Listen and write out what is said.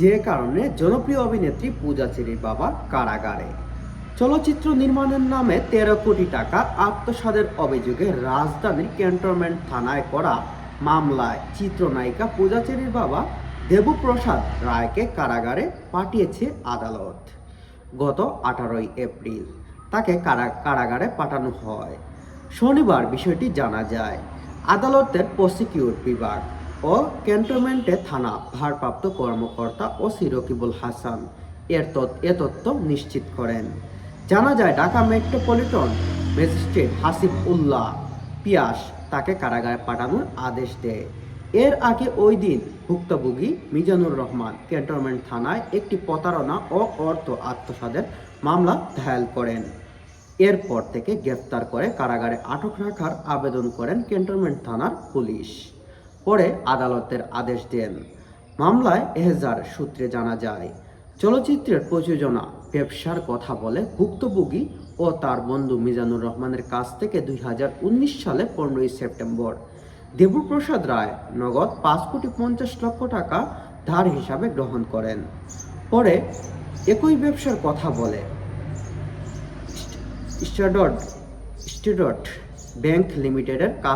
যে কারণে জনপ্রিয় অভিনেত্রী পূজা চেরির বাবা কারাগারে। চলচ্চিত্র নির্মাণের নামে ১৩ কোটি টাকা আত্মসাতের অভিযোগে রাজধানীর ক্যান্টনমেন্ট থানায় করা মামলায় চিত্রনায়িকা পূজা চেরির বাবা দেবপ্রসাদ রায়কে কারাগারে পাঠিয়েছে আদালত। গত ১৮ এপ্রিল তাকে কারাগারে পাঠানো হয়। শনিবার বিষয়টি জানা যায়। আদালতের প্রসিকিউট বিভাগ ও ক্যান্টনমেন্টে থানা ভারপ্রাপ্ত কর্মকর্তা ওসি রকিবুল হাসান এ তথ্য নিশ্চিত করেন। জানা যায়, ঢাকা মেট্রোপলিটন ম্যাজিস্ট্রেট হাসিব উল্লাহ পিয়াস তাকে কারাগারে পাঠানোর আদেশ দেয়। এর আগে ওই দিন ভুক্তভোগী মিজানুর রহমান ক্যান্টনমেন্ট থানায় একটি প্রতারণা ও অর্থ আত্মসাতের মামলা দায়ের করেন। এরপর থেকে গ্রেফতার করে কারাগারে আটক রাখার আবেদন করেন ক্যান্টনমেন্ট থানার পুলিশ। পরে আদালতের আদেশ দেন। মামলায় এহজার সূত্রে জানা যায়, চলচ্চিত্রের প্রযোজনা ব্যবসার কথা বলে ভুক্তভোগী ও তার বন্ধু মিজানুর রহমানের কাছ থেকে ২০১৯ সালে ১৫ সেপ্টেম্বর দেবপ্রসাদ রায় নগদ ৫,৫০,০০,০০০ টাকা ধার হিসাবে গ্রহণ করেন। পরে একই ব্যবসার কথা বলে স্ট্যান্ডার্ড ব্যাংক লিমিটেডের কাছ